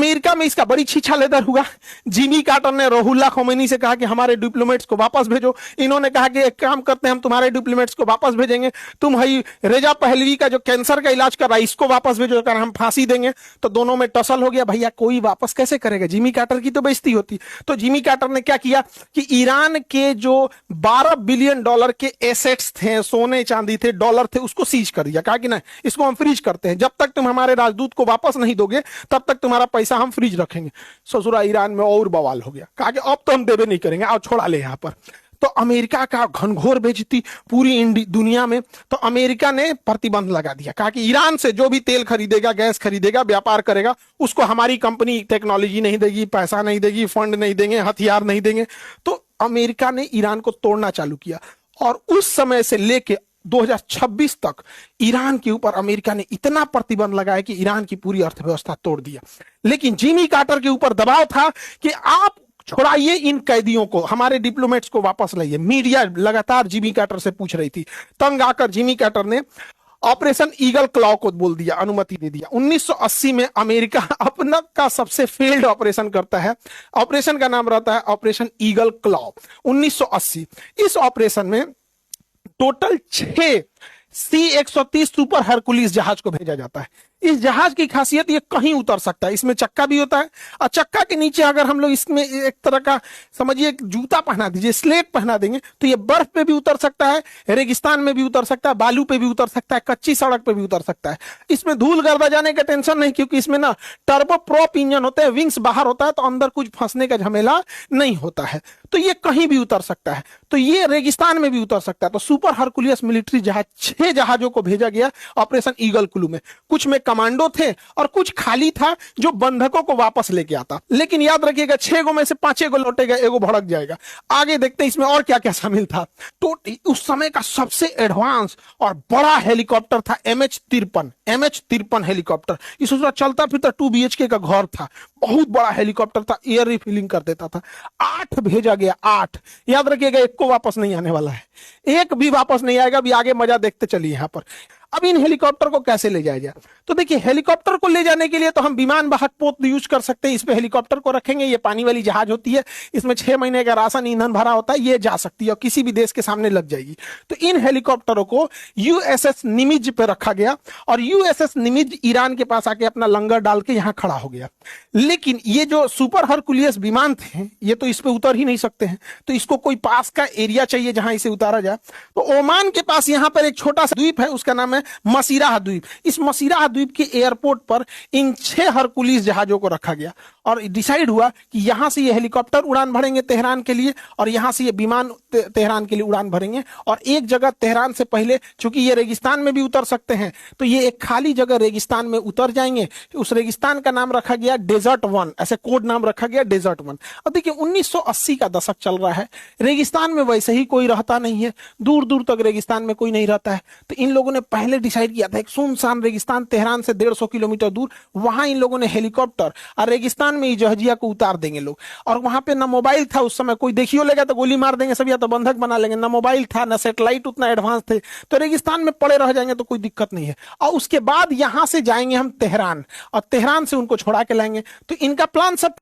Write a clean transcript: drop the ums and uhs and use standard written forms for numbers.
America में इसका बड़ी छीछा लेदर हुआ। जिमी कार्टर ने रुहुल्लाह खोमेनी से कहा कि हमारे डिप्लोमेट्स को वापस भेजो। इन्होंने कहा कि एक काम करते हैं, हम तुम्हारे डिप्लोमेट्स को वापस भेजेंगे, तुम हई रेजा पहलवी का जो कैंसर का इलाज कर रहा है इसको वापस भेजो, कर हम फांसी देंगे। तो दोनों में टसल हो गया। भैया कोई वापस कैसे करेगा, जिमी कार्टर की तो बेइज्जती होती। तो जिमी कार्टर ने क्या किया कि ईरान के जो 12 बिलियन डॉलर के एसेट्स थे, सोने चांदी थे, डॉलर थे, उसको सीज कर दिया। कहा कि नहीं, इसको हम फ्रीज करते हैं, जब तक तुम हमारे राजदूत को वापस नहीं दोगे तब तक तुम्हारा पैसा हम फ्रीज रखेंगे। ससुरा ईरान में और बवाल हो गया। कहा कि अब तो हम देवे नहीं करेंगे, आओ छोड़ा ले यहां पर। तो अमेरिका का घनघोर बेइज्जती पूरी दुनिया में। तो अमेरिका ने प्रतिबंध लगा दिया। कहा कि ईरान से जो भी तेल खरीदेगा, गैस खरीदेगा, व्यापार करेगा, उसको हमारी कंपनी टेक्नोलॉजी नहीं देगी, पैसा नहीं देगी, फंड नहीं देंगे, हथियार नहीं देंगे। तो अमेरिका ने ईरान को तोड़ना चालू किया। और उस समय से लेके 2026 तक ईरान के ऊपर अमेरिका ने इतना प्रतिबंध लगाया कि ईरान की पूरी अर्थव्यवस्था तोड़ दिया। लेकिन जिमी कार्टर के ऊपर दबाव था कि आप छोड़ाइए इन कैदियों को, हमारे डिप्लोमेट्स को वापस लाइए। मीडिया लगातार जिमी कार्टर से पूछ रही थी। तंग आकर जिमी कार्टर ने ऑपरेशन ईगल क्लॉ को बोल दिया, अनुमति दे दिया। 1980 में अमेरिका अपना का सबसे फेल्ड ऑपरेशन करता है। ऑपरेशन का नाम रहता है ऑपरेशन ईगल क्लॉ। 1980 इस ऑपरेशन में टोटल 6 C-130 सुपर हरकुलिस जहाज को भेजा जाता है। इस जहाज की खासियत ये कहीं उतर सकता है, इसमें चक्का भी होता है, और चक्का के नीचे अगर हम लोग इसमें एक तरह का समझिए एक जूता पहना दीजिए, स्लेट पहना देंगे, तो ये बर्फ पे भी उतर सकता है, रेगिस्तान में भी उतर सकता है, बालू पे भी उतर सकता है, कच्ची सड़क पे भी उतर सकता है। इसमें धूल गर्दा जाने का टेंशन नहीं, क्योंकि इसमें ना टर्बो प्रोप इंजन होते हैं, विंग्स बाहर होता है, तो अंदर कुछ फंसने का झमेला नहीं होता है। तो ये कहीं भी उतर सकता है, तो ये रेगिस्तान में भी उतर सकता है। तो सुपर हरकुलियस मिलिट्री जहाज 6 जहाजों को भेजा गया ऑपरेशन ईगल क्लू में। कुछ में कमांडो थे और कुछ खाली था जो बंधकों को वापस लेके आता। लेकिन याद रखिएगा 6 गो में से 5 गो लौटेगा, एगो भड़क जाएगा। आगे देखते हैं इसमें और क्या क्या शामिल था। तो उस समय का सबसे एडवांस और बड़ा हेलीकॉप्टर था MH-53 हेलीकॉप्टर। इस चलता फिरता 2 BHK का घर था, बहुत बड़ा हेलीकॉप्टर था, एयर रिफिलिंग कर देता था। 8 भेजा गया, 8। याद रखिएगा एक को वापस नहीं आने वाला है, एक भी वापस नहीं आएगा। अभी आगे मजा देखते चलिए यहां पर। अब इन हेलीकॉप्टर को कैसे ले जाया जाए, तो देखिए हेलीकॉप्टर को ले जाने के लिए तो हम विमान वाहक पोत यूज कर सकते हैं। इसमें हेलीकॉप्टर को रखेंगे, ये पानी वाली जहाज होती है, इसमें 6 महीने का राशन ईंधन भरा होता है, ये जा सकती है और किसी भी देश के सामने लग जाएगी। तो इन हेलीकॉप्टरों को USS निमिज पे रखा गया और USS निमिज ईरान के पास आके अपना लंगर डाल के यहां खड़ा हो गया। लेकिन ये जो सुपर हरकुलियस विमान थे, ये तो इस पे उतर ही नहीं सकते हैं, तो इसको कोई पास का एरिया चाहिए जहां इसे उतारा जाए। तो ओमान के पास यहां पर एक छोटा सा द्वीप है, उसका नाम है मसीराह द्वीप। इस मसीराह द्वीप के एयरपोर्ट पर इन 6 हरकुलिस जहाजों को रखा गया और डिसाइड हुआ कि यहां से ये हेलीकॉप्टर उड़ान भरेंगे तेहरान के लिए और यहां से ये विमान तेहरान के लिए उड़ान भरेंगे। और एक जगह तेहरान से पहले, चूंकि ये रेगिस्तान में भी उतर सकते हैं, तो ये एक खाली जगह रेगिस्तान में उतर जाएंगे। उस रेगिस्तान का नाम रखा गया डेजर्ट 1, ऐसे कोड नाम रखा गया डेजर्ट 1। अब देखिए 1980 का दशक चल रहा है, रेगिस्तान में वैसे ही कोई रहता नहीं है, दूर दूर तक रेगिस्तान में कोई नहीं रहता है। तो इन लोगों ने पहले डिसाइड किया था एक सुनसान रेगिस्तान तेहरान से 150 किलोमीटर दूर, वहां इन लोगों ने हेलीकॉप्टर और रेगिस्तान में जहाजिया को उतार देंगे लोग। और वहां पे ना मोबाइल था उस समय, कोई देखियो लेगा तो गोली मार देंगे सब, या तो बंधक बना लेंगे। ना मोबाइल था, ना सैटेलाइट उतना एडवांस थे, तो रेगिस्तान में पड़े रह जाएंगे तो कोई दिक्कत नहीं है। और उसके बाद यहां से जाएंगे हम तेहरान और तेहरान से उनको छोड़ा के लाएंगे। तो इनका प्लान सब